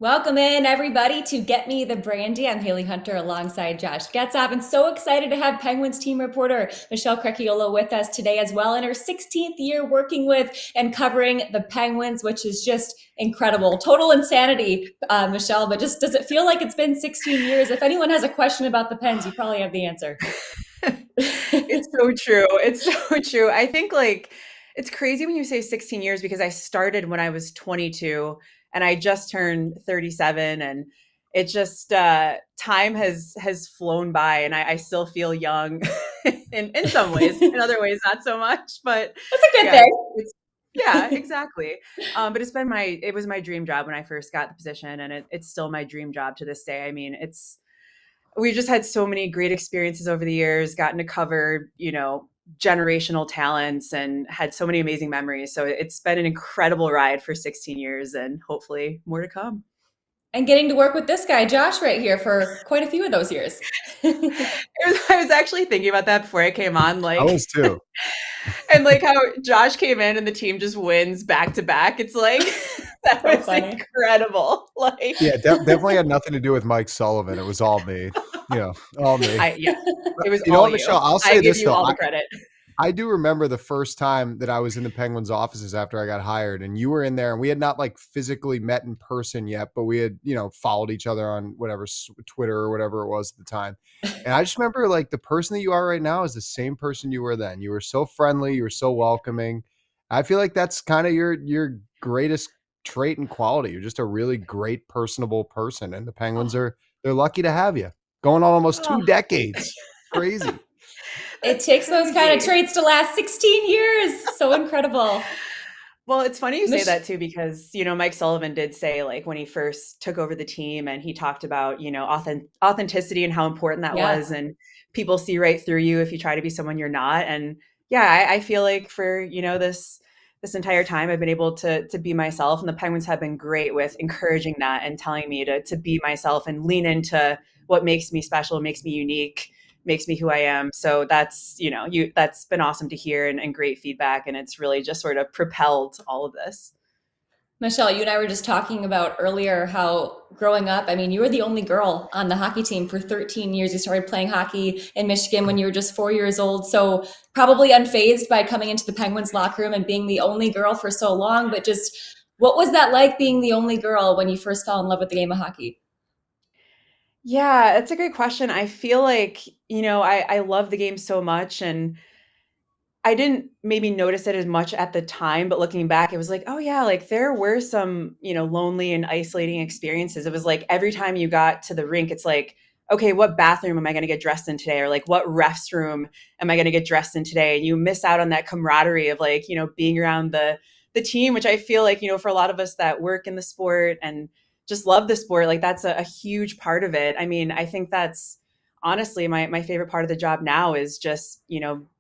Welcome in, everybody, to Get Me The Brandy. I'm Hailey Hunter alongside Josh Getzoff, and so excited to have Penguins team reporter Michelle Crechiolo with us today as well in her 16th year working with and covering the Penguins, which is just incredible. Total insanity, Michelle, but just does it feel like it's been 16 years? If anyone has a question about the Pens, you probably have the answer. It's so true. It's so true. I think it's crazy when you say 16 years because I started when I was 22 and I just turned 37 and it just time has flown by and I still feel young in some ways, in other ways not so much, but That's a good yeah, thing. yeah, exactly. But it was my dream job when I first got the position and it's still my dream job to this day. I mean, we've just had so many great experiences over the years, gotten to cover, generational talents and had so many amazing memories. So it's been an incredible ride for 16 years and hopefully more to come. And getting to work with this guy, Josh, right here for quite a few of those years. I was actually thinking about that before I came on, I was too. and like how Josh came in and the team just wins back to back. It's like, that So was funny. incredible. Yeah, definitely had nothing to do with Mike Sullivan. It was all me. All me. Yeah, But it was you know all what, you. Michelle? I'll I say give this you though. all the I, credit. I do remember the first time that I was in the Penguins offices after I got hired, and you were in there, and we had not like physically met in person yet, but we had, followed each other on whatever Twitter or whatever it was at the time. And I just remember like the person that you are right now is the same person you were then. You were so friendly, you were so welcoming. I feel like that's kind of your greatest trait and quality. You're just a really great, personable person, and the Penguins Oh, they're lucky to have you. Going on almost oh, 2 decades. Crazy. It that's takes those kind of crazy. traits to last 16 years. So incredible. Well, it's funny you say Mich- that too, because, Mike Sullivan did say like when he first took over the team and he talked about, authenticity and how important that was. yeah. And people see right through you if you try to be someone you're not. And yeah, I feel like for, this entire time I've been able to be myself, and the Penguins have been great with encouraging that and telling me to be myself and lean into what makes me special, makes me unique, makes me who I am. So that's been awesome to hear and great feedback. And it's really just sort of propelled all of this. Michelle, you and I were just talking about earlier how growing up, I mean, you were the only girl on the hockey team for 13 years. You started playing hockey in Michigan when you were just 4 years old. So probably unfazed by coming into the Penguins locker room and being the only girl for so long. But just what was that like being the only girl when you first fell in love with the game of hockey? Yeah, it's a great question. I feel like, I love the game so much and I didn't maybe notice it as much at the time, but looking back, it was like, oh yeah, like there were some, lonely and isolating experiences. It was like every time you got to the rink, it's like, okay, what bathroom am I going to get dressed in today? Or like, what refs room am I going to get dressed in today? And you miss out on that camaraderie of like, being around the team, which I feel like, for a lot of us that work in the sport and just love the sport, like that's a huge part of it. I mean, I think that's honestly my favorite part of the job now is just,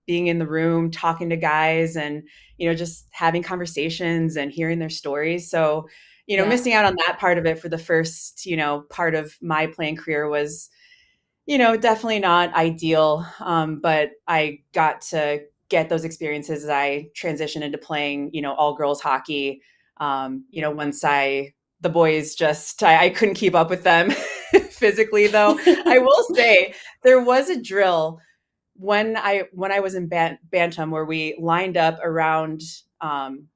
being in the room, talking to guys and, just having conversations and hearing their stories. So, Yeah. missing out on that part of it for the first, part of my playing career was, definitely not ideal. But I got to get those experiences as I transitioned into playing, all girls hockey. Once the boys just, I couldn't keep up with them physically though. I will say there was a drill when I was in Bantam where we lined up around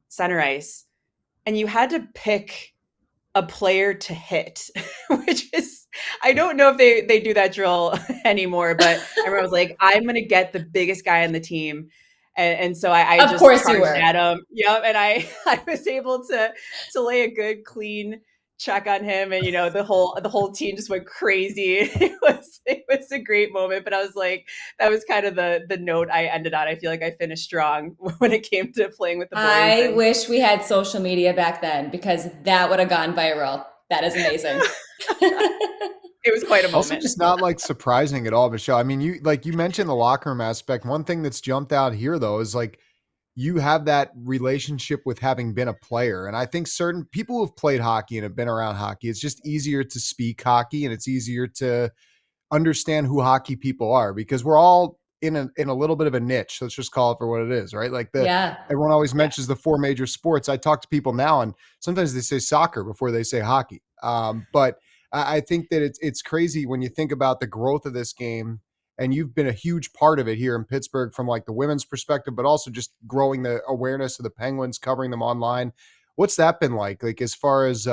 center ice, and you had to pick a player to hit, which is I don't know if they do that drill anymore, but I remember I was like, I'm gonna get the biggest guy on the team. And so I Of just course you charged were. at him. Yep. And I was able to lay a good clean check on him, and the whole team just went crazy. It was a great moment, but I was like, that was kind of the note I ended on. I feel like I finished strong when it came to playing with the boys. I And wish we had social media back then because that would have gone viral. That is amazing. it was quite a Also, moment. just not like surprising at all, Michelle. I mean, you mentioned the locker room aspect. One thing that's jumped out here though is like you have that relationship with having been a player. And I think certain people who've played hockey and have been around hockey, it's just easier to speak hockey and it's easier to understand who hockey people are because we're all in a little bit of a niche. Let's just call it for what it is, right? Like Yeah. everyone always Yeah. mentions the four major sports. I talk to people now, and sometimes they say soccer before they say hockey. But I think that it's crazy when you think about the growth of this game, and you've been a huge part of it here in Pittsburgh from like the women's perspective, but also just growing the awareness of the Penguins, covering them online. What's that been like? Like as far as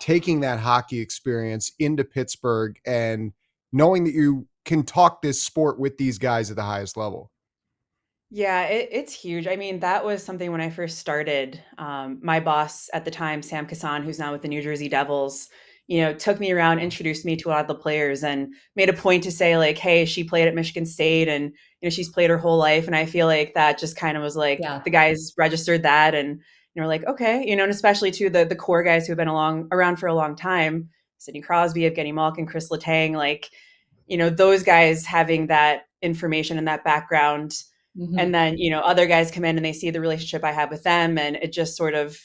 taking that hockey experience into Pittsburgh and knowing that you can talk this sport with these guys at the highest level. Yeah, it's huge. I mean, that was something when I first started. My boss at the time, Sam Kassan, who's now with the New Jersey Devils, took me around, introduced me to a lot of the players, and made a point to say like, "Hey, she played at Michigan State, and she's played her whole life." And I feel like that just kind of was like Yeah. the guys registered that, and like, okay, and especially to the core guys who have been around for a long time, Sidney Crosby, Evgeny Malkin, Chris Letang, like, those guys having that information and that background. And then, other guys come in and they see the relationship I have with them, and it just sort of,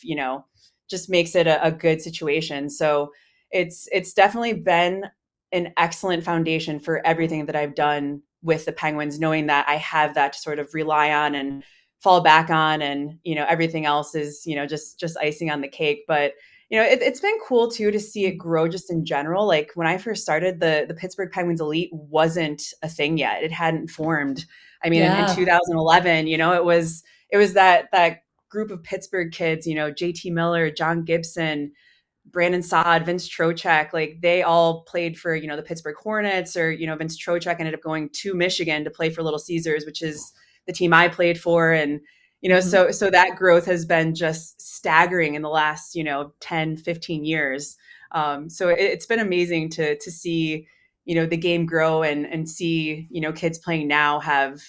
just makes it a good situation. So it's definitely been an excellent foundation for everything that I've done with the Penguins, knowing that I have that to sort of rely on and fall back on, and everything else is just icing on the cake. But it's been cool too to see it grow just in general. Like when I first started, the Pittsburgh Penguins Elite wasn't a thing yet; it hadn't formed. I mean, in Yeah. 2011, it was that group of Pittsburgh kids, JT Miller, John Gibson, Brandon Saad, Vince Trocheck, like they all played for, the Pittsburgh Hornets, or, Vince Trocheck ended up going to Michigan to play for Little Caesars, which is the team I played for. And, so that growth has been just staggering in the last, 10, 15 years. So it's been amazing to see, the game grow and see, kids playing now have,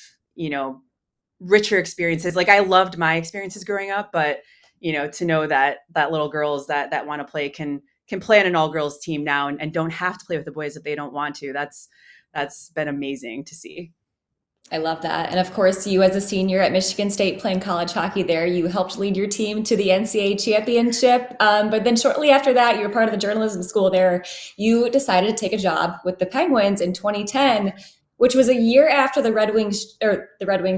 richer experiences. Like I loved my experiences growing up, but to know that little girls that want to play can play on an all girls team now, and don't have to play with the boys if they don't want to. That's been amazing to see. I love that. And of course, you as a senior at Michigan State playing college hockey there, you helped lead your team to the NCAA championship. But then shortly after that, you were part of the journalism school there. You decided to take a job with the Penguins in 2010, which was a year after the Red Wings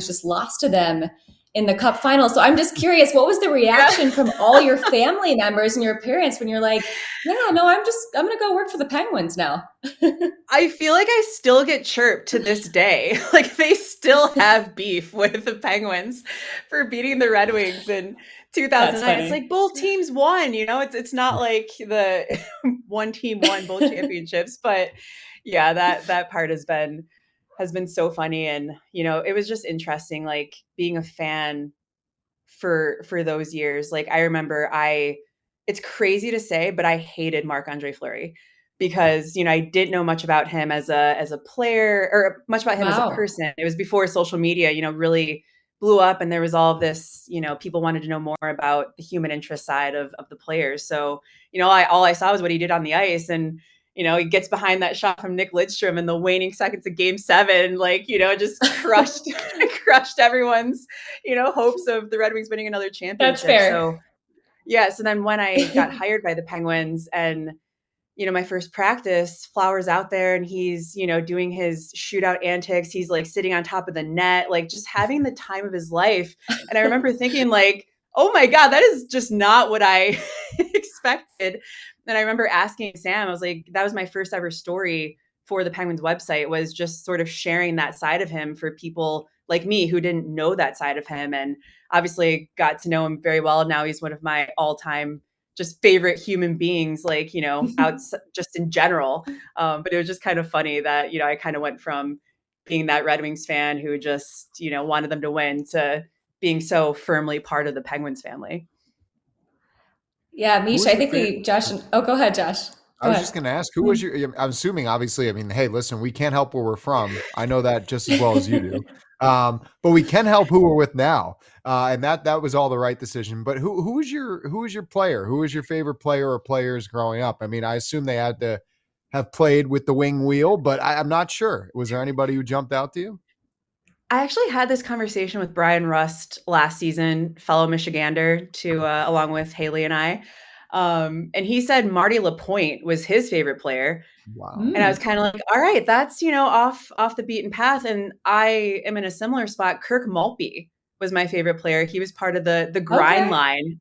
just lost to them in the Cup final. So I'm just curious, what was the reaction from all your family members and your parents when you're like, yeah, no, I'm going to go work for the Penguins now? I feel like I still get chirped to this day. Like they still have beef with the Penguins for beating the Red Wings in 2009. It's like both teams won, it's not like the one team won both championships, but yeah, that part has been so funny. And, it was just interesting, like being a fan for those years. Like I remember it's crazy to say, but I hated Marc-André Fleury because, I didn't know much about him as a player, or much about him as a person. It was before social media, really blew up, and there was all of this, people wanted to know more about the human interest side of the players. So, all I saw was what he did on the ice, and he gets behind that shot from Nick Lidstrom in the waning seconds of Game 7, like, just crushed everyone's, hopes of the Red Wings winning another championship. That's fair. So, yeah. So then when I got hired by the Penguins, and, my first practice, Flower's out there and he's, doing his shootout antics. He's like sitting on top of the net, like just having the time of his life. And I remember thinking like, oh my God, that is just not what I expected. And I remember asking Sam, I was like, that was my first ever story for the Penguins website, was just sort of sharing that side of him for people like me who didn't know that side of him. And obviously got to know him very well. Now he's one of my all-time just favorite human beings, like, out just in general. But it was just kind of funny that, I kind of went from being that Red Wings fan who just, wanted them to win, to being so firmly part of the Penguins family. Yeah, Misha, I think Josh, go ahead, Josh. I was just going to ask, who was I'm assuming, obviously, I mean, hey, listen, we can't help where we're from. I know that just as well as you do. But we can help who we're with now. And that was all the right decision. But who was your player? Who was your favorite player or players growing up? I mean, I assume they had to have played with the wing wheel, but I'm not sure. Was there anybody who jumped out to you? I actually had this conversation with Brian Rust last season, fellow Michigander, along with Hailey and I. And he said Marty LaPointe was his favorite player. Wow. And I was kind of like, all right, that's, off the beaten path. And I am in a similar spot. Kirk Maltby was my favorite player. He was part of the grind line.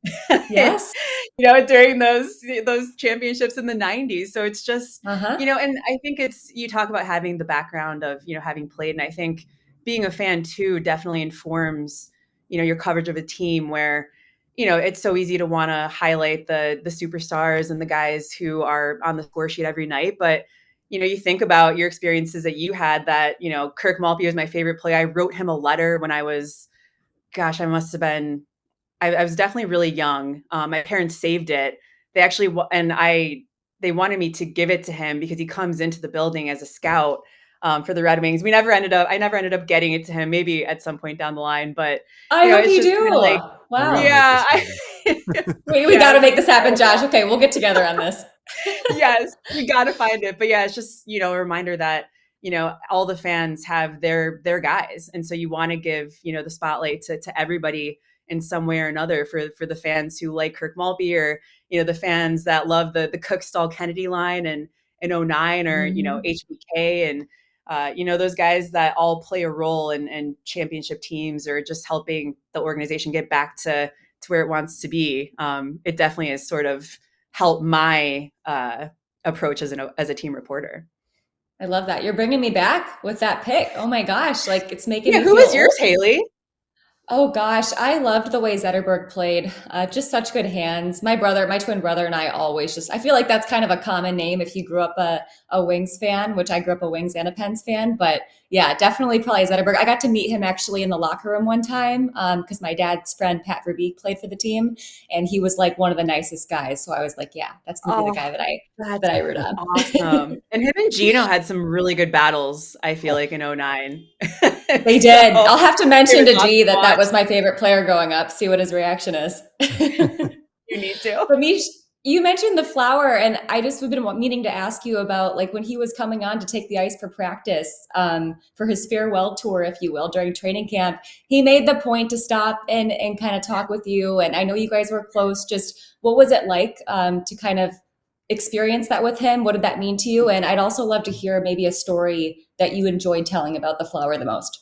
Yes. During those championships in the 90s. So it's just, Uh-huh. and I think you talk about having the background of, having played. And I think being a fan too definitely informs, your coverage of a team where, it's so easy to want to highlight the superstars and the guys who are on the score sheet every night. But, you think about your experiences that you had that, Kirk Maltby was my favorite player. I wrote him a letter when I was, I must have been, I was definitely really young. My parents saved it. They actually, they wanted me to give it to him because he comes into the building as a scout for the Red Wings. I never ended up getting it to him, maybe at some point down the line, but I hope it's you just do. kinda like, Wow. yeah. We got to make this happen, Josh. Okay, we'll get together on this. Yes, we got to find it. But yeah, it's just, a reminder that, all the fans have their guys. And so you want to give, the spotlight to everybody in some way or another for the fans who like Kirk Maltby or, the fans that love the Cook Stall Kennedy line and in 09 or, HBK and, those guys that all play a role in championship teams or just helping the organization get back to where it wants to be. It definitely has sort of helped my approach as a team reporter. I love that. You're bringing me back with that pick. Oh my gosh. Like it's making me who feel was yours, old. Hailey? Oh gosh, I loved the way Zetterberg played. Just such good hands. My twin brother and I always I feel like that's kind of a common name if you grew up a Wings fan, which I grew up a Wings and a Pens fan. But yeah, definitely probably Zetterberg. I got to meet him actually in the locker room one time because my dad's friend Pat Verbeek played for the team and he was like one of the nicest guys. So I was like, yeah, that's going to be the guy that I root on. Awesome. And him and Gino had some really good battles, I feel like, in 09. They did. I'll have to mention to awesome G that was my favorite player growing up. See what his reaction is. You need to. For me, you mentioned the flower, and I just have been meaning to ask you about like when he was coming on to take the ice for practice for his farewell tour, if you will, during training camp. He made the point to stop and kind of talk with you. And I know you guys were close. Just what was it like to kind of experience that with him? What did that mean to you? And I'd also love to hear maybe a story that you enjoyed telling about the flower the most.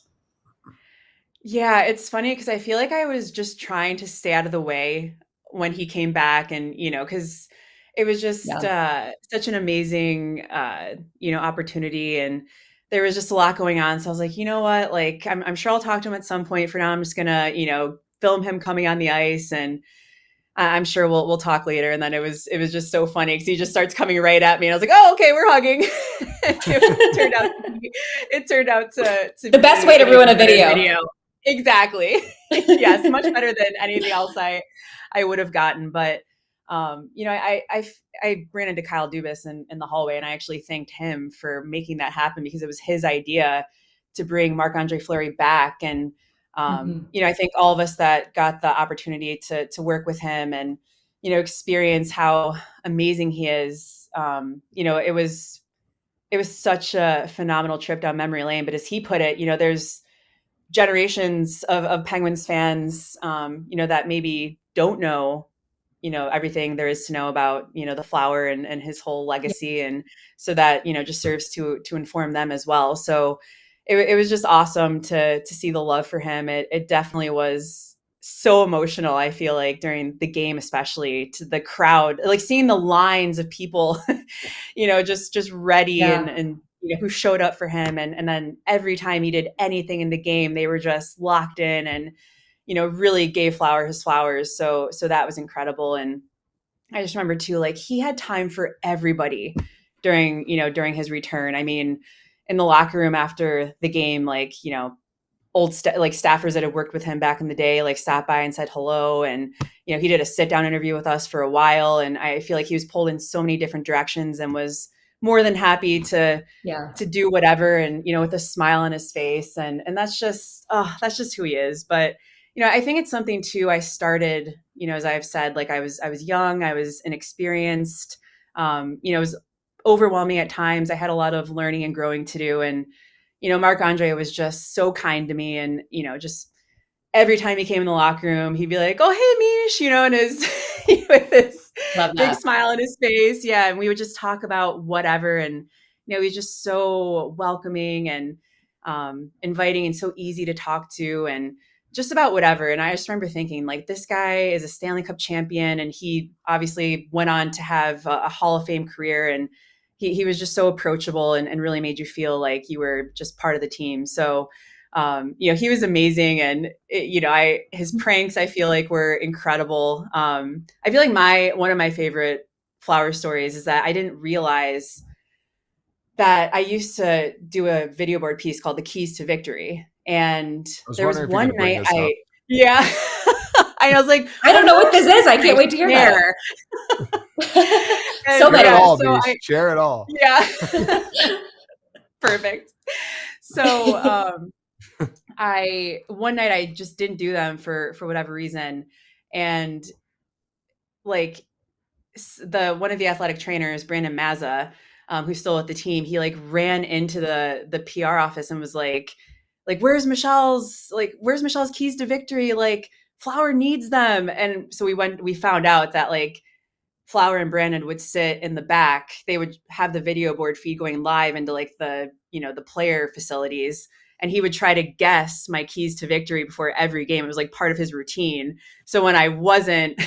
Yeah, it's funny because I feel like I was just trying to stay out of the way when he came back and, because it was just such an amazing, opportunity and there was just a lot going on. So I was like, you know what, like, I'm sure I'll talk to him at some point. For now, I'm just going to, film him coming on the ice and I'm sure we'll talk later. And then it was just so funny because he just starts coming right at me. And I was like, oh, okay, we're hugging. it turned out to the best way to ruin a video. Exactly. Yes, much better than anything else I would have gotten. But I ran into Kyle Dubas in the hallway, and I actually thanked him for making that happen because it was his idea to bring Marc-André Fleury back. And I think all of us that got the opportunity to work with him and experience how amazing he is. It was such a phenomenal trip down memory lane. But as he put it, there's generations of Penguins fans, that maybe don't know, everything there is to know about, the flower and his whole legacy. Yeah. And so that, just serves to inform them as well. So it was just awesome to see the love for him. It definitely was so emotional. I feel like during the game, especially to the crowd, like seeing the lines of people, just ready and who showed up for him. And then every time he did anything in the game, they were just locked in and, really gave Flower his flowers. So that was incredible. And I just remember too, like he had time for everybody during his return. I mean, in the locker room after the game, like, old staffers that had worked with him back in the day, like stopped by and said hello. And, he did a sit down interview with us for a while. And I feel like he was pulled in so many different directions and was more than happy to do whatever. And, with a smile on his face. And that's just who he is. But, I think it's something too, I started, as I've said, like I was young, I was inexperienced, it was overwhelming at times. I had a lot of learning and growing to do. And, Marc-Andre was just so kind to me. And, just every time he came in the locker room, he'd be like, oh, hey, Mish, and his, with Love big that. smile on his face. Yeah. And we would just talk about whatever. And, he was just so welcoming and inviting and so easy to talk to and just about whatever. And I just remember thinking, like, this guy is a Stanley Cup champion, and he obviously went on to have a Hall of Fame career. And he was just so approachable and really made you feel like you were just part of the team. So, he was amazing. And, his pranks, I feel like, were incredible. I feel like one of my favorite Flower stories is that I didn't realize that I used to do a video board piece called The Keys to Victory. And there was one night yeah, I was like, I don't know what this is. I can't wait to hear that. So share it all, share it all. Yeah. Perfect. So one night I just didn't do them for whatever reason. And like one of the athletic trainers, Brandon Mazza, who's still at the team, he like ran into the PR office and was like, where's Michelle's keys to victory? Like, Flower needs them. And so we found out that like Flower and Brandon would sit in the back. They would have the video board feed going live into like the player facilities. And he would try to guess my keys to victory before every game. It was like part of his routine. So when I wasn't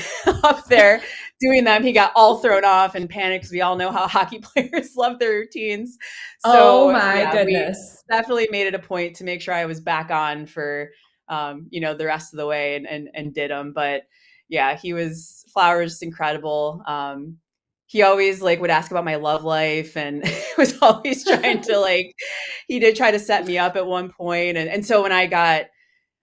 up there doing them, he got all thrown off and panicked, because we all know how hockey players love their routines. So, oh my goodness. We definitely made it a point to make sure I was back on for, the rest of the way and did them. But yeah, Flower was just incredible. He always like would ask about my love life and was always trying to like, he did try to set me up at one point. And so when I got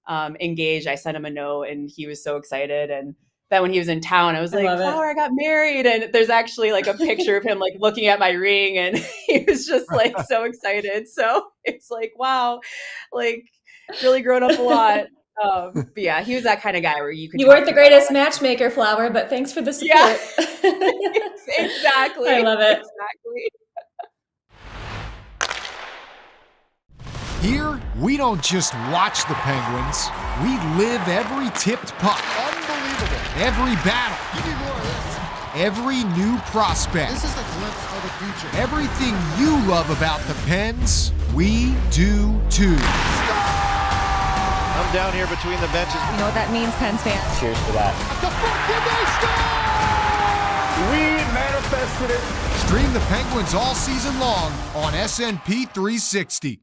engaged, I sent him a note and he was so excited. And then when he was in town, I was like, Flower, I got married. And there's actually like a picture of him like looking at my ring, and he was just like so excited. So it's like, wow, like really grown up a lot. But yeah, he was that kind of guy where you weren't the greatest matchmaker, Flower, but thanks for the support. Yeah. Exactly. I love it. Exactly. Here, we don't just watch the Penguins. We live every tipped puck. Unbelievable. Every battle. You need more of this. Every new prospect. This is a glimpse of the future. Everything you love about the Pens, we do too. I'm down here between the benches. You know what that means, Pens fans? Cheers to that. The fuck did they score? We manifested it. Stream the Penguins all season long on SNP 360.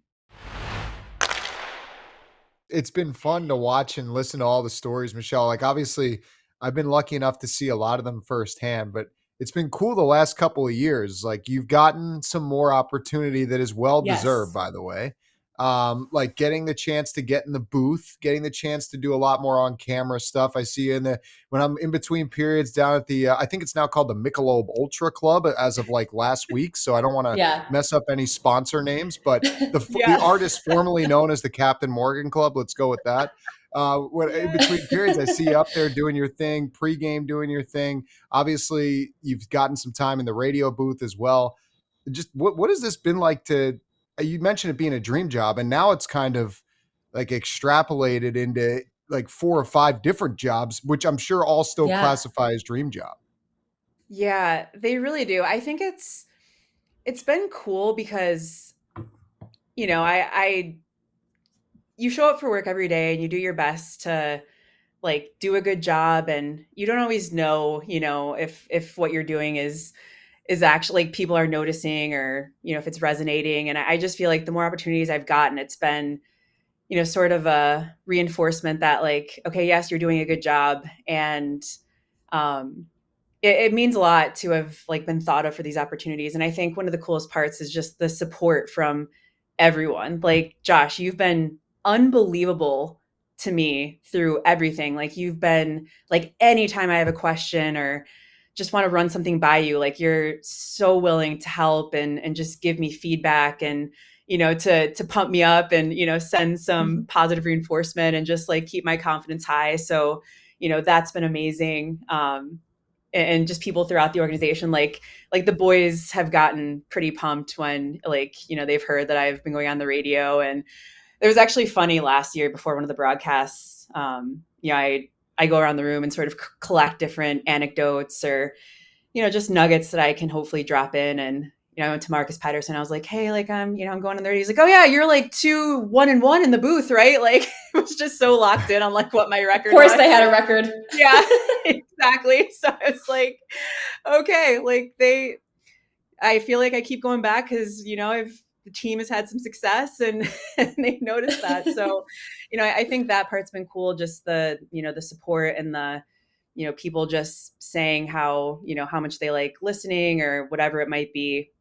It's been fun to watch and listen to all the stories, Michelle. Like, obviously, I've been lucky enough to see a lot of them firsthand, but it's been cool the last couple of years. Like, you've gotten some more opportunity that is well-deserved, by the way. Like getting the chance to get in the booth, getting the chance to do a lot more on camera stuff. I see you when I'm in between periods down at the, I think it's now called the Michelob Ultra Club as of like last week. So I don't want to mess up any sponsor names, but the artist formerly known as the Captain Morgan Club. Let's go with that. In between periods, I see you up there doing your thing, pregame doing your thing. Obviously you've gotten some time in the radio booth as well. Just what has this been like you mentioned it being a dream job, and now it's kind of like extrapolated into like 4 or 5 different jobs, which I'm sure all still classify as dream job. Yeah, they really do. I think it's been cool because, you show up for work every day and you do your best to like do a good job, and you don't always know, if what you're doing is actually like people are noticing, or, if it's resonating. And I just feel like the more opportunities I've gotten, it's been, sort of a reinforcement that like, okay, yes, you're doing a good job. And it means a lot to have like been thought of for these opportunities. And I think one of the coolest parts is just the support from everyone. Like, Josh, you've been unbelievable to me through everything. Like, you've been like, anytime I have a question or just want to run something by you, like you're so willing to help and just give me feedback and, to pump me up and, send some positive reinforcement and just like keep my confidence high. So, that's been amazing. And just people throughout the organization, like the boys have gotten pretty pumped when like, they've heard that I've been going on the radio. And it was actually funny last year before one of the broadcasts, I go around the room and sort of collect different anecdotes or, just nuggets that I can hopefully drop in. And, I went to Marcus Patterson. I was like, hey, like, I'm going in there. He's like, oh yeah, you're like 2-1-1 in the booth, right? Like, it was just so locked in on like what my record was. Of course they had a record. Yeah, exactly. So I was like, okay, like I feel like I keep going back because, the team has had some success and, and they noticed that. So, I think that part's been cool. Just the, the support and the, people just saying how, how much they like listening or whatever it might be.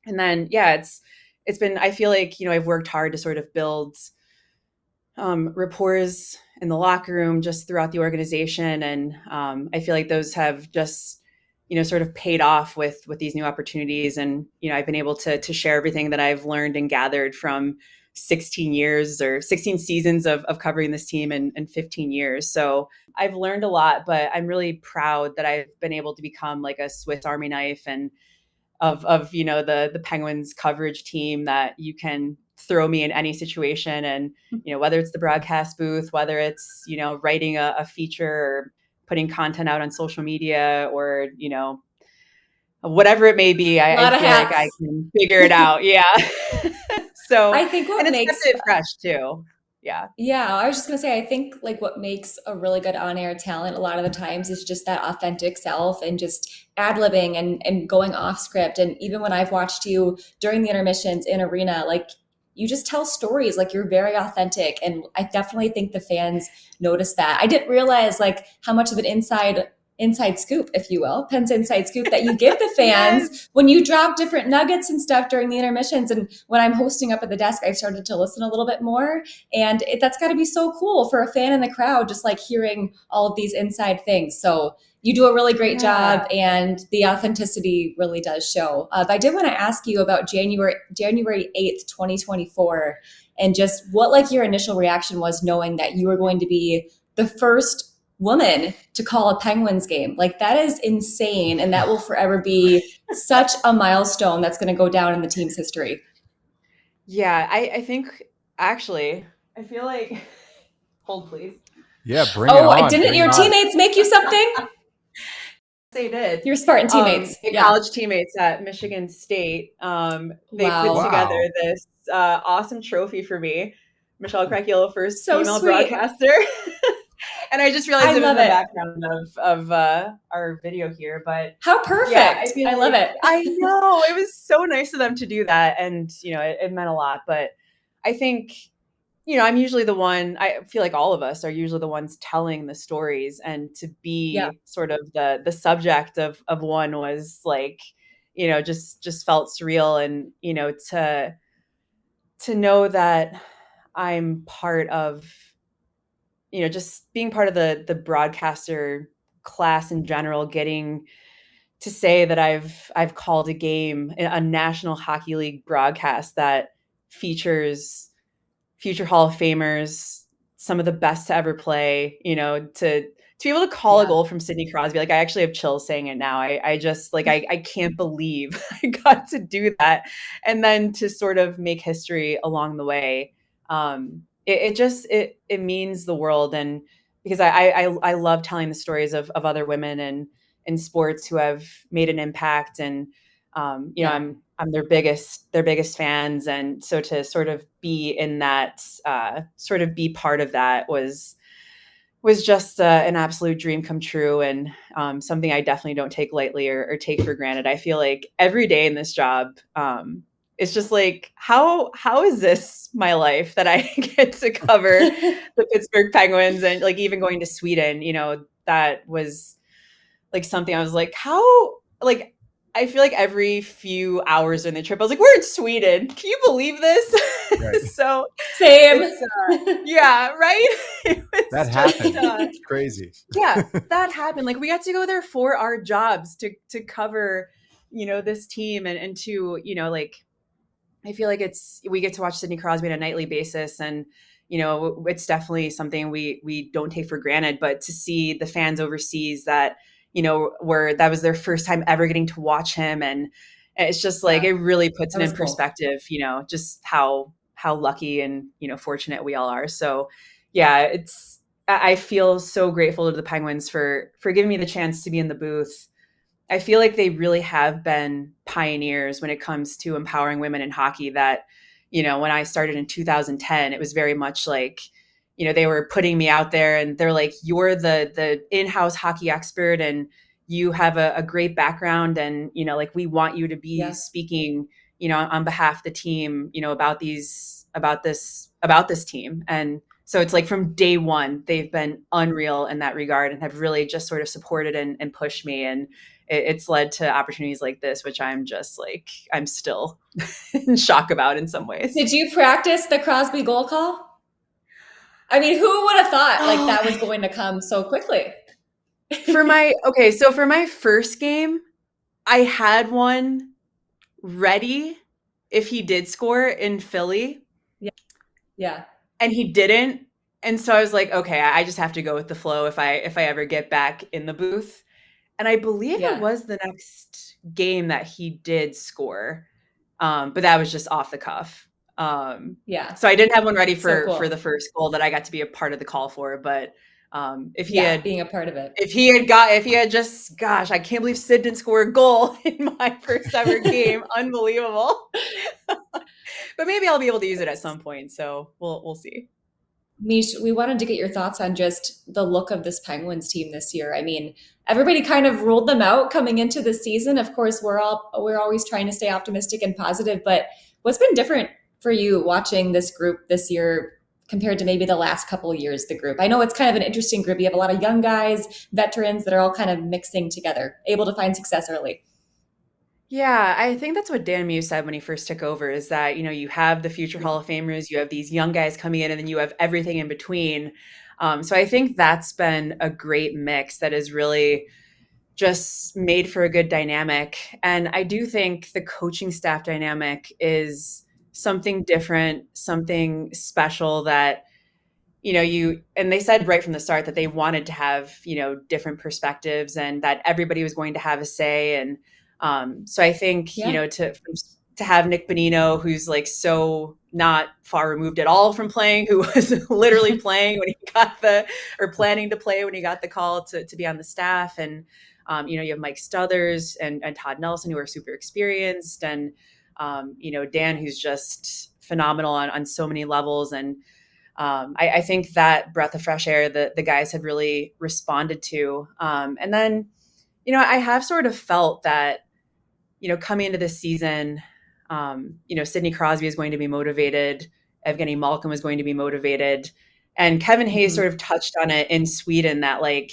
And then, yeah, it's been, I feel like, I've worked hard to sort of build rapport in the locker room just throughout the organization. And I feel like those have just, sort of paid off with these new opportunities. And, I've been able to share everything that I've learned and gathered from 16 years or 16 seasons of covering this team in 15 years. So I've learned a lot, but I'm really proud that I've been able to become like a Swiss Army knife and of the Penguins coverage team that you can throw me in any situation. And, whether it's the broadcast booth, whether it's, writing a feature or putting content out on social media or, whatever it may be, I feel like I can figure it out. Yeah. So I think what makes kept it fresh too. Yeah. Yeah, I was just gonna say, I think like what makes a really good on-air talent a lot of the times is just that authentic self and just ad-libbing and going off script. And even when I've watched you during the intermissions in arena, like you just tell stories, like you're very authentic. And I definitely think the fans notice that. I didn't realize like how much of an inside scoop, if you will, Penn's inside scoop that you give the fans Yes. when you drop different nuggets and stuff during the intermissions. And when I'm hosting up at the desk, I've started to listen a little bit more. And that's got to be so cool for a fan in the crowd, just like hearing all of these inside things. So you do a really great job, and the authenticity really does show. But I did want to ask you about January 8th, 2024, and just what like your initial reaction was knowing that you were going to be the first woman to call a Penguins game. Like that is insane. And that will forever be such a milestone that's going to go down in the team's history. Yeah. I think actually, I feel like, hold please. Yeah. Bring it on. Didn't your teammates make you something? They did. Your Spartan teammates. College teammates at Michigan State. They put together this awesome trophy for me. Michelle Crechiolo, first female broadcaster. And I just realized it was in the background of our video here. But how perfect. Yeah, I love it. I know. It was so nice of them to do that. And, it meant a lot. But I think, I'm usually the one, I feel like all of us are usually the ones telling the stories, and to be sort of the subject of one was like, just felt surreal. And, to know that I'm part of, just being part of the broadcaster class in general, getting to say that I've called a game, a National Hockey League broadcast that features future Hall of Famers, some of the best to ever play, to be able to call a goal from Sidney Crosby. Like I actually have chills saying it now. I just like, I can't believe I got to do that. And then to sort of make history along the way. It means the world. And because I love telling the stories of other women and in sports who have made an impact. And, I'm their biggest fans. And so to sort of be in that, sort of be part of that was just an absolute dream come true. And something I definitely don't take lightly or take for granted. I feel like every day in this job, it's just like, how is this my life that I get to cover the Pittsburgh Penguins? And like even going to Sweden, that was like something I was like, I feel like every few hours in the trip, I was like, we're in Sweden. Can you believe this? Right. So same. Yeah, right? That happened. It's crazy. Yeah, that happened. Like we got to go there for our jobs to cover, this team and to, like, I feel like we get to watch Sidney Crosby on a nightly basis. And, it's definitely something we don't take for granted, but to see the fans overseas that, that was their first time ever getting to watch him. And it's just like, it really puts it in perspective, just how lucky and, fortunate we all are. So yeah, I feel so grateful to the Penguins for giving me the chance to be in the booth I feel like they really have been pioneers when it comes to empowering women in hockey. That, when I started in 2010, it was very much like, they were putting me out there and they're like, you're the in-house hockey expert and you have a great background. And, like, we want you to be speaking, on behalf of the team, about this team. And so it's like from day one, they've been unreal in that regard and have really just sort of supported and pushed me. And it's led to opportunities like this, which I'm just like, I'm still in shock about in some ways. Did you practice the Crosby goal call? I mean, who would have thought like that was going to come so quickly? For my first game, I had one ready if he did score in Philly. Yeah. And he didn't. And so I was like, okay, I just have to go with the flow if I ever get back in the booth. And I believe it was the next game that he did score. But that was just off the cuff. So I didn't have one ready for the first goal that I got to be a part of the call for. But if he had being a part of it, if he had just, gosh, I can't believe Sid didn't score a goal in my first ever game. Unbelievable. But maybe I'll be able to use it at some point. So we'll see. Mish, we wanted to get your thoughts on just the look of this Penguins team this year. I mean, everybody kind of ruled them out coming into the season. Of course, we're always trying to stay optimistic and positive, but what's been different for you watching this group this year compared to maybe the last couple of years, the group? I know it's kind of an interesting group. You have a lot of young guys, veterans that are all kind of mixing together, able to find success early. Yeah, I think that's what Dan Muse said when he first took over, is that, you have the future Hall of Famers, you have these young guys coming in, and then you have everything in between. So I think that's been a great mix that has really just made for a good dynamic. And I do think the coaching staff dynamic is something different, something special that, and they said right from the start that they wanted to have, different perspectives and that everybody was going to have a say. And so I think, to have Nick Bonino, who's like so not far removed at all from playing, who was literally playing when he got planning to play when he got the call to be on the staff. And, you have Mike Stothers and Todd Nelson, who are super experienced. And, Dan, who's just phenomenal on so many levels. And I think that breath of fresh air that the guys have really responded to. And then, I have sort of felt that, coming into this season, Sidney Crosby is going to be motivated. Evgeny Malkin was going to be motivated. And Kevin Hayes sort of touched on it in Sweden that, like,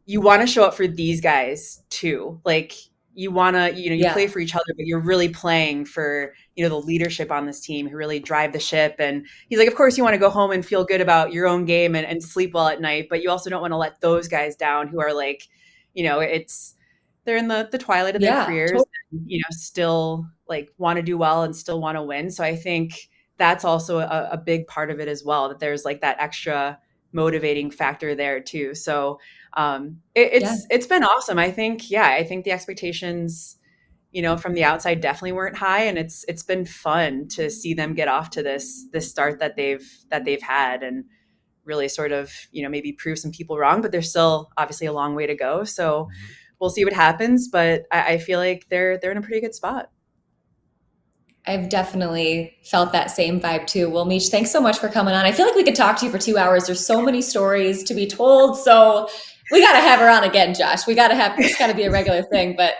you want to show up for these guys too. Like, you want to, you play for each other, but you're really playing for, the leadership on this team who really drive the ship. And he's like, of course you want to go home and feel good about your own game and sleep well at night, but you also don't want to let those guys down who are like, they're in the twilight of their careers, totally. And, still like want to do well and still want to win. So I think that's also a big part of it as well, that there's like that extra motivating factor there too. So it's been awesome. I think the expectations, from the outside definitely weren't high, and it's been fun to see them get off to this start that they've had and really sort of, maybe prove some people wrong, but there's still obviously a long way to go. So we'll see what happens, but I feel like they're in a pretty good spot. I've definitely felt that same vibe too. Well, Mish, thanks so much for coming on. I feel like we could talk to you for 2 hours. There's so many stories to be told. So we got to have her on again, Josh. It's got to be a regular thing, but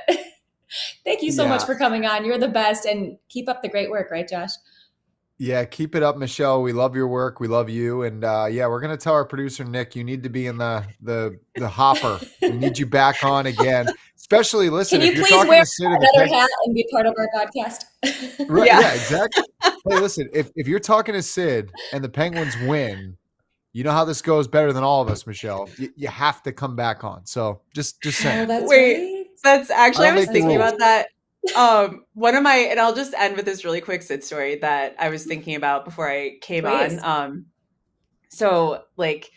thank you so much for coming on. You're the best, and keep up the great work, right, Josh? Yeah, keep it up, Michelle. We love your work. We love you. And we're going to tell our producer, Nick, you need to be in the hopper. We need you back on again. Especially, listen, can you please wear another hat and be part of our podcast? Right, yeah, exactly. Hey, listen, if you're talking to Sid and the Penguins win, you know how this goes better than all of us, Michelle. You have to come back on. So just saying. Oh, that's actually, I was thinking about that. And I'll just end with this really quick Sid story that I was thinking about before I came on. So like,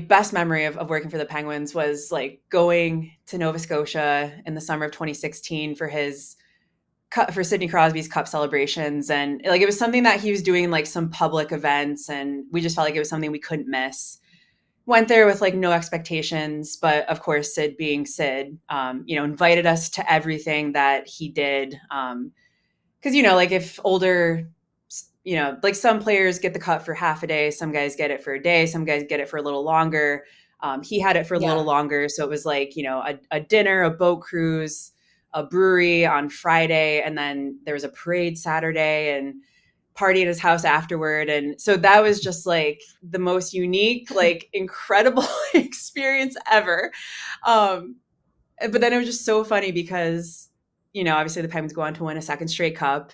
best memory of working for the Penguins was like going to Nova Scotia in the summer of 2016 for Sidney Crosby's cup celebrations. And like, it was something that he was doing, like some public events, and we just felt like it was something we couldn't miss. went there with like no expectations, but of course, Sid being Sid, invited us to everything that he did. Cause like if older, like some players get the cut for half a day, some guys get it for a day, some guys get it for a little longer. He had it for a little longer. So it was like, a dinner, a boat cruise, a brewery on Friday. And then there was a parade Saturday and party at his house afterward. And so that was just like the most unique, like incredible experience ever. But then it was just so funny because, obviously the Penguins go on to win a second straight cup.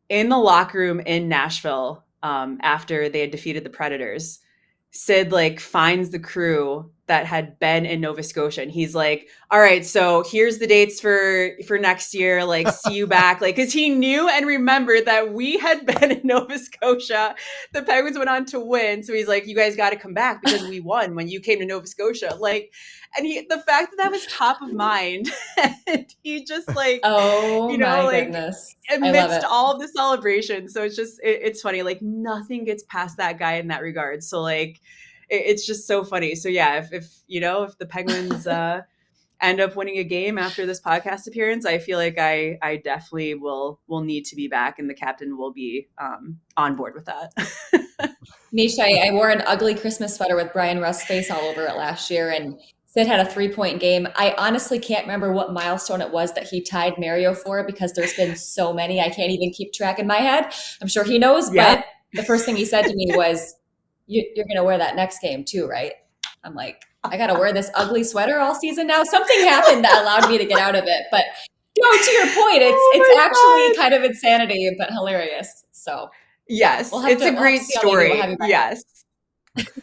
In the locker room in Nashville, after they had defeated the Predators, Sid like finds the crew that had been in Nova Scotia, and he's like, all right, so here's the dates for next year, like see you back, like, because he knew and remembered that we had been in Nova Scotia. The Penguins went on to win, so he's like, you guys got to come back because we won when you came to Nova Scotia, like. And the fact that was top of mind, and he just like, goodness, amidst all of the celebration. So it's just, it's funny. Like nothing gets past that guy in that regard. So like, it's just so funny. So yeah, if the Penguins end up winning a game after this podcast appearance, I feel like I definitely will need to be back, and the captain will be on board with that. Misha, I wore an ugly Christmas sweater with Brian Rust's face all over it last year, and Sid had a 3-point game. I honestly can't remember what milestone it was that he tied Mario for, because there's been so many. I can't even keep track in my head. I'm sure he knows, but the first thing he said to me was, you're going to wear that next game too, right? I'm like, I got to wear this ugly sweater all season now. Something happened that allowed me to get out of it. But to your point, it's actually kind of insanity, but hilarious. So yes, it's a great story. Yes.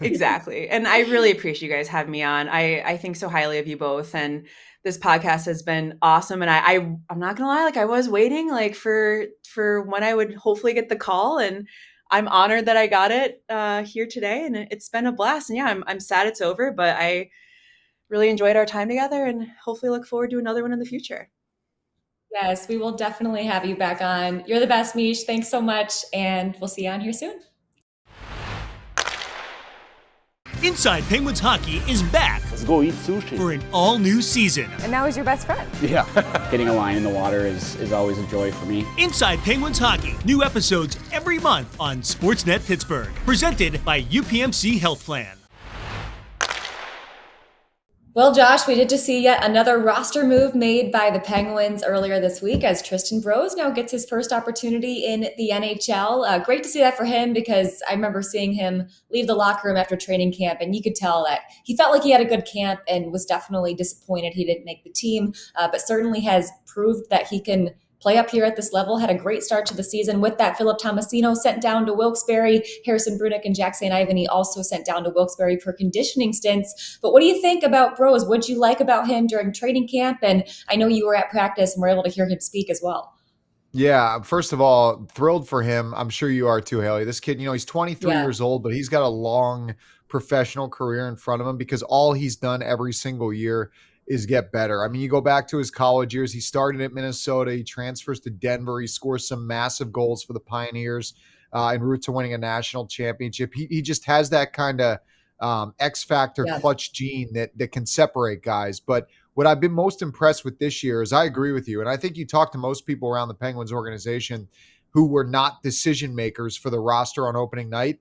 Exactly. And I really appreciate you guys having me on. I think so highly of you both. And this podcast has been awesome. And I'm not gonna lie, like I was waiting like for when I would hopefully get the call. And I'm honored that I got it here today. And it's been a blast. And yeah, I'm sad it's over, but I really enjoyed our time together and hopefully look forward to another one in the future. Yes, we will definitely have you back on. You're the best, Mish. Thanks so much. And we'll see you on here soon. Inside Penguins Hockey is back. Let's go eat sushi. For an all-new season. And now he's your best friend. Yeah. Getting a line in the water is always a joy for me. Inside Penguins Hockey. New episodes every month on SportsNet Pittsburgh. Presented by UPMC Health Plan. Well, Josh, we did just see yet another roster move made by the Penguins earlier this week, as Tristan Broz now gets his first opportunity in the NHL. Great to see that for him, because I remember seeing him leave the locker room after training camp, and you could tell that he felt like he had a good camp and was definitely disappointed he didn't make the team, but certainly has proved that he can play up here at this level. Had a great start to the season with that. Philip Tomasino sent down to Wilkes-Barre. Harrison Brunicke and Jack St. Ivany also sent down to Wilkes-Barre for conditioning stints. But what do you think about Broz? What'd you like about him during training camp? And I know you were at practice and were able to hear him speak as well. Yeah, first of all, thrilled for him. I'm sure you are too, Hailey. This kid, he's 23 years old, but he's got a long professional career in front of him, because all he's done every single year is get better. I mean, you go back to his college years. He started at Minnesota. He transfers to Denver. He scores some massive goals for the Pioneers en route to winning a national championship. He just has that kind of X factor clutch gene that can separate guys. But what I've been most impressed with this year is, I agree with you, and I think you talk to most people around the Penguins organization who were not decision makers for the roster on opening night,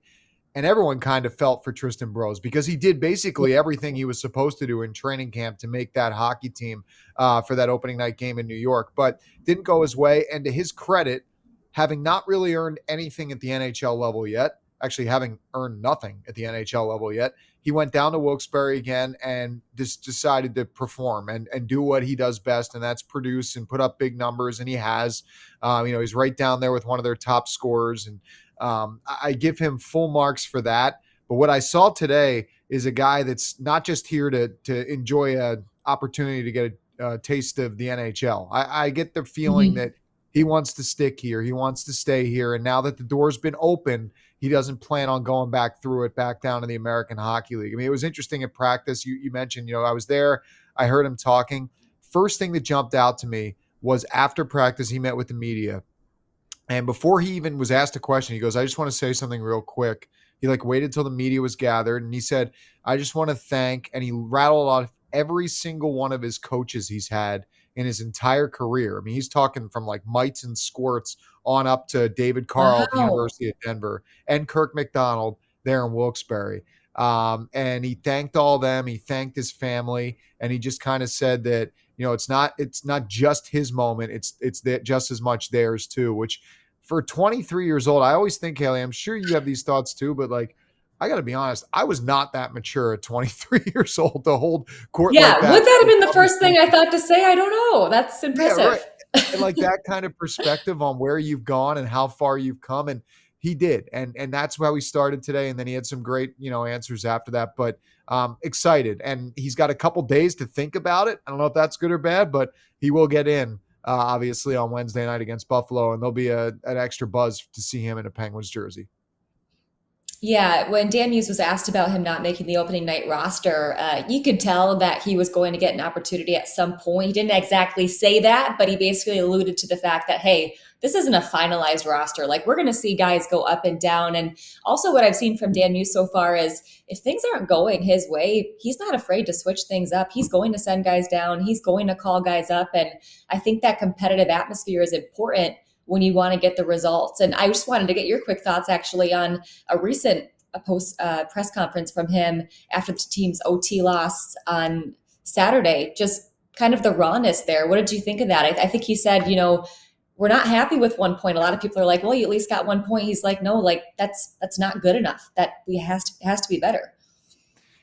and everyone kind of felt for Tristan Broz, because he did basically everything he was supposed to do in training camp to make that hockey team for that opening night game in New York, but didn't go his way. And to his credit, having not really earned anything at the NHL level yet, actually having earned nothing at the NHL level yet, he went down to Wilkes-Barre again and just decided to perform and do what he does best, and that's produce and put up big numbers. And he has, he's right down there with one of their top scorers, and I give him full marks for that. But what I saw today is a guy that's not just here to enjoy an opportunity to get a taste of the NHL. I get the feeling that he wants to stick here. He wants to stay here. And now that the door's been open, he doesn't plan on going back through it, back down to the American Hockey League. I mean, it was interesting at practice. You mentioned, I was there. I heard him talking. First thing that jumped out to me was after practice, he met with the media. And before he even was asked a question, he goes, I just want to say something real quick. He like waited till the media was gathered and he said, I just want to thank, and he rattled off every single one of his coaches he's had in his entire career. I mean, he's talking from like mites and squirts on up to David Carl at the Wow. University of Denver and Kirk McDonald there in Wilkes-Barre. And he thanked all of them. He thanked his family, and he just kind of said that, it's not just his moment. It's that just as much theirs too, which for 23 years old, I always think, Hailey, I'm sure you have these thoughts too, but like, I got to be honest, I was not that mature at 23 years old to hold court Yeah, like that. would that have been the first thing I thought to say? I don't know. That's impressive. Yeah, right. And like that kind of perspective on where you've gone and how far you've come. And he did. And that's how he started today. And then he had some great, answers after that, but excited. And he's got a couple days to think about it. I don't know if that's good or bad, but he will get in, obviously on Wednesday night against Buffalo. And there'll be an extra buzz to see him in a Penguins jersey. Yeah, when Dan Muse was asked about him not making the opening night roster, you could tell that he was going to get an opportunity at some point. He didn't exactly say that, but he basically alluded to the fact that, hey, this isn't a finalized roster. Like, we're going to see guys go up and down. And also what I've seen from Dan Muse so far is if things aren't going his way, he's not afraid to switch things up. He's going to send guys down. He's going to call guys up. And I think that competitive atmosphere is important when you want to get the results. And I just wanted to get your quick thoughts actually on a recent post press conference from him after the team's OT loss on Saturday. Just kind of the rawness there. What did you think of that? I think he said, we're not happy with 1 point. A lot of people are like, well, you at least got 1 point. He's like, no, like that's not good enough. That it has to be better.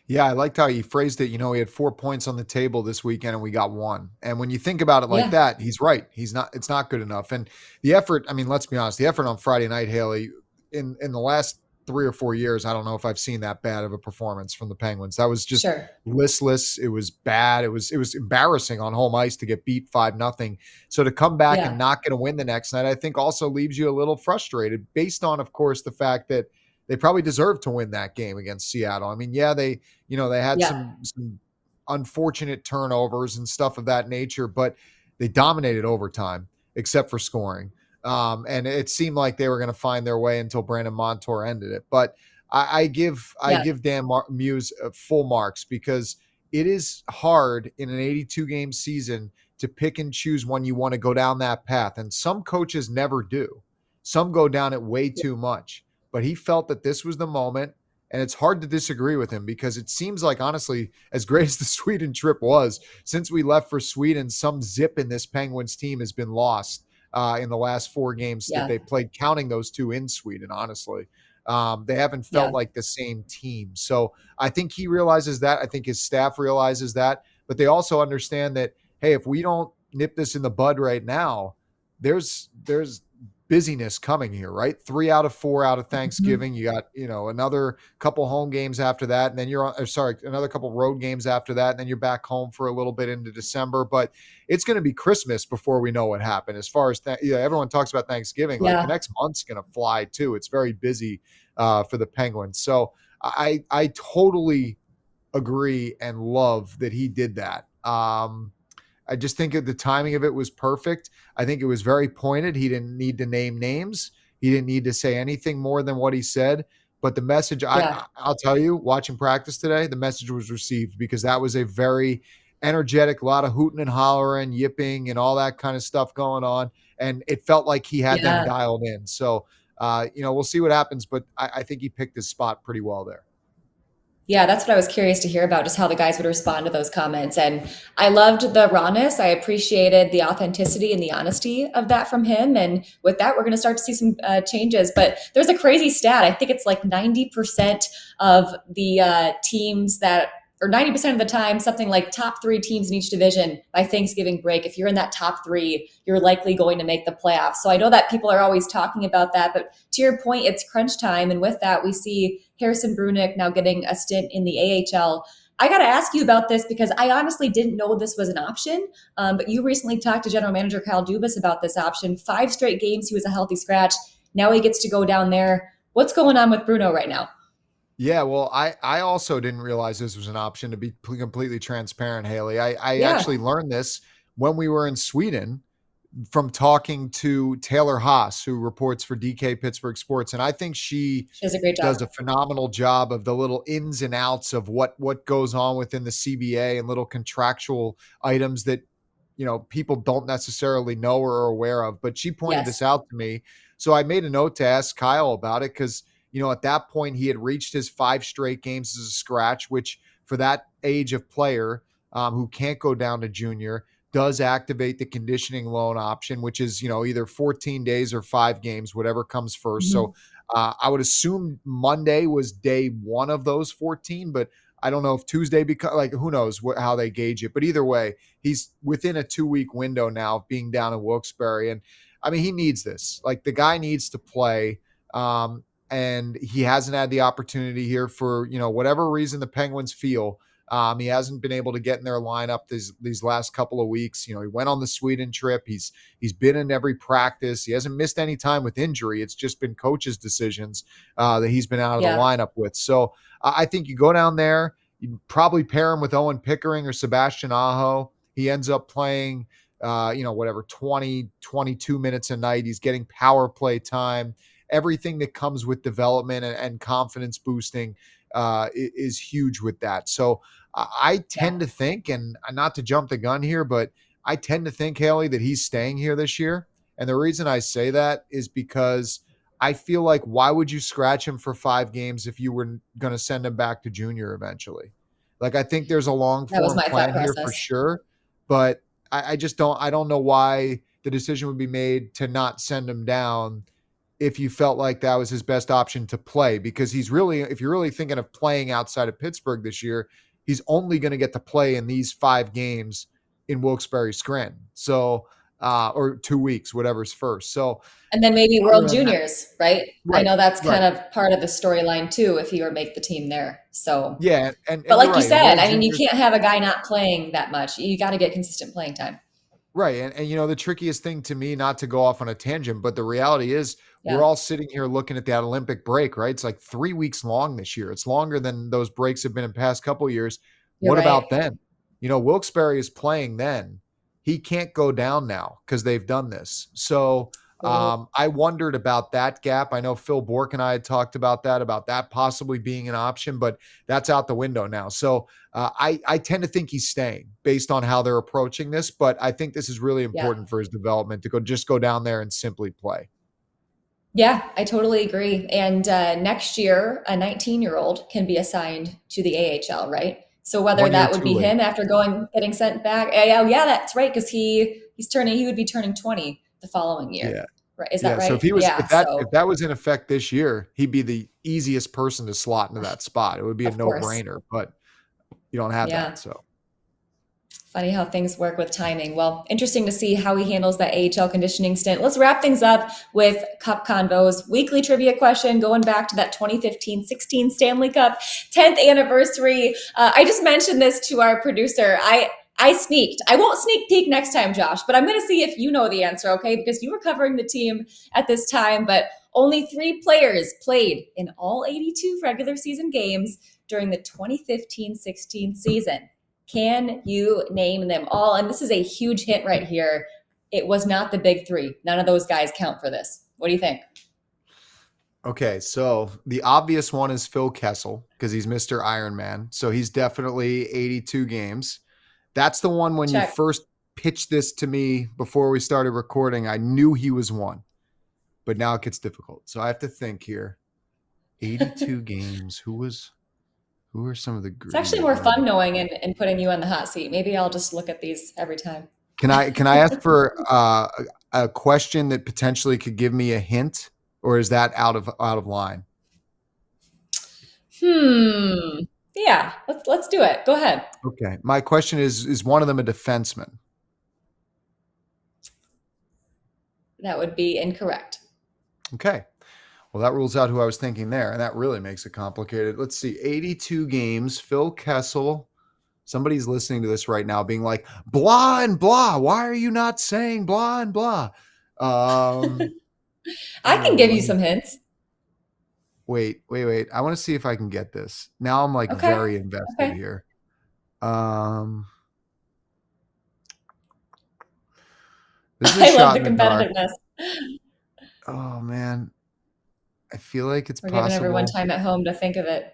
Yeah, I liked how he phrased it. He had 4 points on the table this weekend and we got one. And when you think about it like that, he's right. It's not good enough. And the effort, I mean, let's be honest, the effort on Friday night, Hailey, in the last 3 or 4 years, I don't know if I've seen that bad of a performance from the Penguins. That was just listless. It was bad. It was embarrassing on home ice to get beat 5-0. So to come back and not get a win the next night, I think also leaves you a little frustrated based on, of course, the fact that they probably deserved to win that game against Seattle. I mean, they had some unfortunate turnovers and stuff of that nature, but they dominated overtime except for scoring. And it seemed like they were going to find their way until Brandon Montour ended it. But I give Dan Muse full marks because it is hard in an 82 game season to pick and choose when you want to go down that path. And some coaches never do. Some go down it way too much. But he felt that this was the moment, and it's hard to disagree with him because it seems like, honestly, as great as the Sweden trip was, since we left for Sweden, some zip in this Penguins team has been lost in the last 4 games that they played, counting those 2 in Sweden, honestly. They haven't felt like the same team. So I think he realizes that. I think his staff realizes that. But they also understand that, hey, if we don't nip this in the bud right now, there's busyness coming here, right? 3 out of 4 out of Thanksgiving. You got, another couple home games after that. And then another couple road games after that. And then you're back home for a little bit into December, but it's going to be Christmas before we know what happened. As far as everyone talks about Thanksgiving, like the next month's going to fly too. It's very busy for the Penguins. So I totally agree and love that he did that. I just think the timing of it was perfect. I think it was very pointed. He didn't need to name names. He didn't need to say anything more than what he said. But the message, I'll tell you, watching practice today, the message was received because that was a very energetic, a lot of hooting and hollering, yipping, and all that kind of stuff going on. And it felt like he had them dialed in. So, we'll see what happens. But I think he picked his spot pretty well there. Yeah, that's what I was curious to hear about, just how the guys would respond to those comments. And I loved the rawness. I appreciated the authenticity and the honesty of that from him. And with that, we're going to start to see some changes. But there's a crazy stat. I think it's like 90% of the teams or 90% of the time, something like top 3 teams in each division by Thanksgiving break. If you're in that top 3, you're likely going to make the playoffs. So I know that people are always talking about that, but to your point, it's crunch time. And with that, we see Harrison Brunicke now getting a stint in the AHL. I got to ask you about this because I honestly didn't know this was an option. But you recently talked to General Manager Kyle Dubas about this option. 5 straight games, he was a healthy scratch. Now he gets to go down there. What's going on with Bruno right now? Yeah, well, I also didn't realize this was an option, to be completely transparent, Hailey. I actually learned this when we were in Sweden. from talking to Taylor Haas, who reports for DK Pittsburgh Sports, and I think she does a great job. does a phenomenal job of the little ins and outs of what goes on within the CBA and little contractual items that, people don't necessarily know or are aware of. But she pointed this out to me. So I made a note to ask Kyle about it because, at that point he had reached his 5 straight games as a scratch, which for that age of player who can't go down to junior does activate the conditioning loan option, which is, either 14 days or 5 games, whatever comes first. So I would assume Monday was day 1 of those 14, but I don't know if Tuesday, because who knows how they gauge it. But either way, he's within a 2-week window now of being down in Wilkes-Barre. And I mean, he needs this. The guy needs to play. And he hasn't had the opportunity here for, whatever reason the Penguins feel. He hasn't been able to get in their lineup these last couple of weeks. He went on the Sweden trip. He's been in every practice. He hasn't missed any time with injury. It's just been coaches' decisions that he's been out of the lineup with. So I think you go down there, you probably pair him with Owen Pickering or Sebastian Aho. He ends up playing, 20, 22 minutes a night. He's getting power play time. Everything that comes with development and confidence boosting is huge with that. So I tend to think, and not to jump the gun here, but I tend to think, Hailey, that he's staying here this year. And the reason I say that is because I feel like, why would you scratch him for 5 games if you were going to send him back to junior eventually? I think there's a long form plan here for sure, but I just don't know why the decision would be made to not send him down if you felt like that was his best option to play, because if you're really thinking of playing outside of Pittsburgh this year, he's only going to get to play in these 5 games in Wilkes-Barre Scranton. So, or 2 weeks, whatever's first. So, and then maybe World Juniors, right? I know that's kind right. of part of the storyline too, if he were to make the team there. So yeah, but like you right. said, I mean, you can't have a guy not playing that much. You got to get consistent playing time. Right. And the trickiest thing to me, not to go off on a tangent, but the reality is we're all sitting here looking at that Olympic break, right? It's 3 weeks long this year. It's longer than those breaks have been in past couple of years. You're what right. about then? Wilkes-Barre is playing then. He can't go down now because they've done this. So I wondered about that gap. I know Phil Bork and I had talked about that possibly being an option, but that's out the window now. So I tend to think he's staying based on how they're approaching this, but I think this is really important for his development to go down there and simply play. Yeah, I totally agree. And next year, a 19-year-old can be assigned to the AHL, right? So whether that would be him after getting sent back. Yeah, that's right. Because he would be turning 20 the following year. Yeah. Right. Is that right? So if that was in effect this year, he'd be the easiest person to slot into that spot. It would be a no-brainer, but you don't have that. So funny how things work with timing. Well, interesting to see how he handles that AHL conditioning stint. Let's wrap things up with Cup Convos. Weekly trivia question going back to that 2015-16 Stanley Cup 10th anniversary. I just mentioned this to our producer. I sneaked. I won't sneak peek next time, Josh, but I'm going to see if you know the answer, okay? Because you were covering the team at this time, but only 3 players played in all 82 regular season games during the 2015-16 season. Can you name them all? And this is a huge hint right here. It was not the big 3. None of those guys count for this. What do you think? Okay, so the obvious one is Phil Kessel because he's Mr. Ironman. So he's definitely 82 games. That's the one when you first pitched this to me before we started recording, I knew he was one. But now it gets difficult. So I have to think here. 82 games. Who are some of the groups? It's actually more fun knowing and putting you on the hot seat. Maybe I'll just look at these every time. Can I ask for a question that potentially could give me a hint, or is that out of line? Yeah, let's do it. Go ahead. Okay. My question is one of them a defenseman? That would be incorrect. Okay. Well, that rules out who I was thinking there, and that really makes it complicated. Let's see. 82 games. Phil Kessel. Somebody's listening to this right now being like, blah and blah. Why are you not saying blah and blah? I can give you some hints. Wait. I want to see if I can get this. Now I'm very invested here. This is a I love shot the in the dark. competitiveness. Oh man, I feel like it's We're giving everyone possible. time at home to think of it.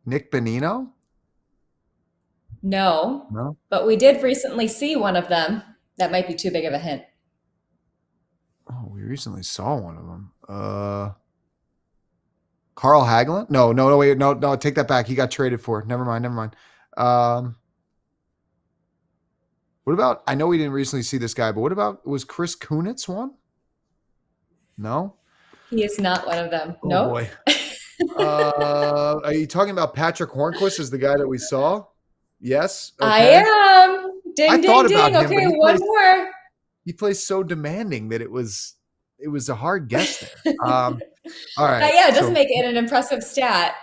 Nick Bonino? No, No. but we did recently see one of them. That might be too big of a hint. Oh, we recently saw one of them. Carl Hagelin? No, wait, no, take that back. He got traded for. Never mind. What about, I know we didn't recently see this guy, but what about, was Chris Kunitz one? No? He is not one of them. Oh, No. boy. Are you talking about Patrick Hornquist as the guy that we saw? Yes? Okay. I am. Ding, I ding, thought ding. about him, Okay, but he one plays- more. He plays so demanding that it was a hard guess there. All right. Yeah, it doesn't so- make it an impressive stat.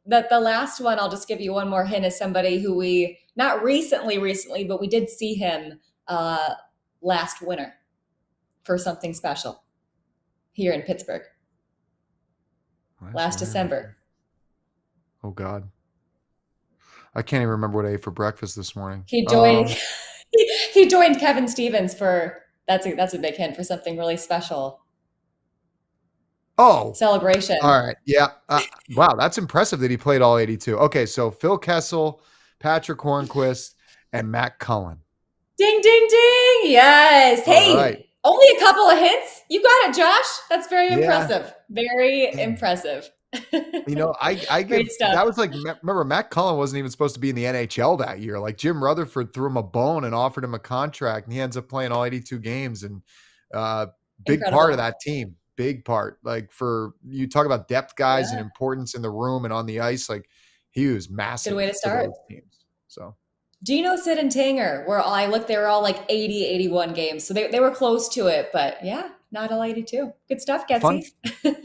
That the last one, I'll just give you one more hint, is somebody who we not recently, but we did see him last winter for something special here in Pittsburgh last December. Oh God, I can't even remember what I ate for breakfast this morning. He joined. He joined Kevin Stevens for that's a big hint for something really special. Oh, Celebration. all right. Yeah. Wow, that's impressive that he played all 82. Okay, so Phil Kessel, Patrick Hornquist, and Matt Cullen. Ding, ding, ding. Yes. Hey, right. only a couple of hints. You got it, Josh. That's very Yeah. impressive. Very impressive. You know, I give Great stuff. that was like, remember Matt Cullen wasn't even supposed to be in the NHL that year. Like Jim Rutherford threw him a bone and offered him a contract, and he ends up playing all 82 games and big Incredible. part of that team. Big part. Like for you talk about depth guys and Yeah. importance in the room and on the ice, like he was massive. Good way to start. those teams. So Gino, Sid, and Tanger they were all like 80, 81 games. So they were close to it, but yeah, not all 82. Good stuff, Getsy.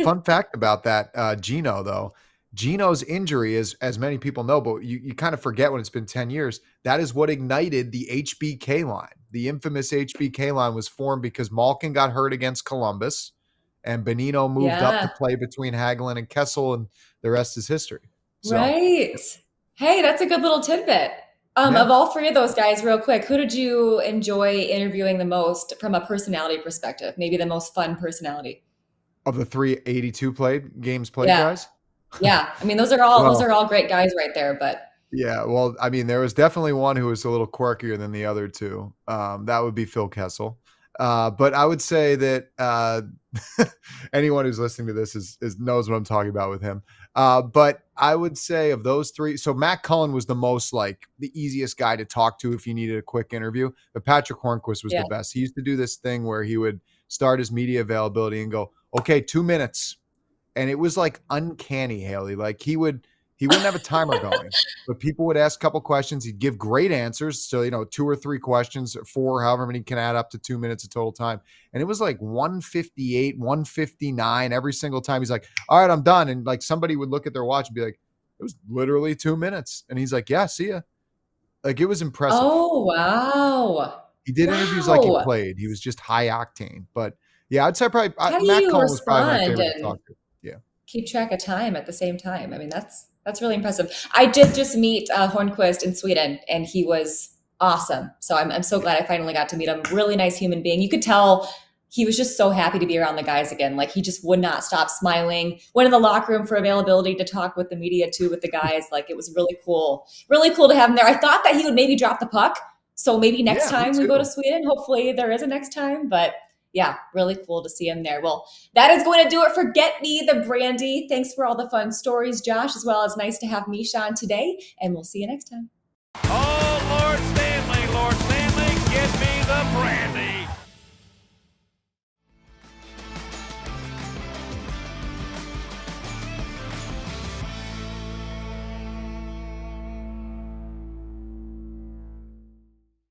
Fun fact about that, Gino, though. Gino's injury is, as many people know, but you kind of forget when it's been 10 years, that is what ignited the HBK line. The infamous HBK line was formed because Malkin got hurt against Columbus and Bonino moved up to play between Hagelin and Kessel, and the rest is history. So, Right. Hey, that's a good little tidbit. Of all three of those guys, real quick, who did you enjoy interviewing the most from a personality perspective? Maybe the most fun personality. Of the 382 games played, Yeah. guys? Yeah. I mean, those are all great guys right there, but Yeah, well, I mean, there was definitely one who was a little quirkier than the other two. That would be Phil Kessel. But I would say that anyone who's listening to this knows what I'm talking about with him. But I would say of those three, so Matt Cullen was the most like the easiest guy to talk to if you needed a quick interview. But Patrick Hornquist was the best. He used to do this thing where he would start his media availability and go, okay, 2 minutes. And it was like uncanny, Hailey. Like he wouldn't have a timer going, but people would ask a couple questions. He'd give great answers. So, 2 or 3 questions, 4, however many can add up to 2 minutes of total time. And it was like 158, 159 every single time. He's like, all right, I'm done. And like somebody would look at their watch and be like, it was literally 2 minutes. And he's like, yeah, see ya. Like it was impressive. oh wow. He did interviews like he played. He was just high octane. But yeah, I'd say probably How do Matt you Cullen was probably my respond favorite to and talk to. Yeah. keep track of time at the same time? I mean, that's really impressive. I did just meet Hornquist in Sweden, and he was awesome. So I'm so glad I finally got to meet him. Really nice human being. You could tell he was just so happy to be around the guys again. Like he just would not stop smiling. Went in the locker room for availability to talk with the media too, with the guys. Like it was really cool to have him there. I thought that he would maybe drop the puck. So maybe next time we go to Sweden, hopefully there is a next time, but yeah, really cool to see him there. Well, that is going to do it for Get Me The Brandy. Thanks for all the fun stories, Josh, as well as nice to have Misha on today, and we'll see you next time. Oh, Lord Stanley, get me the brandy.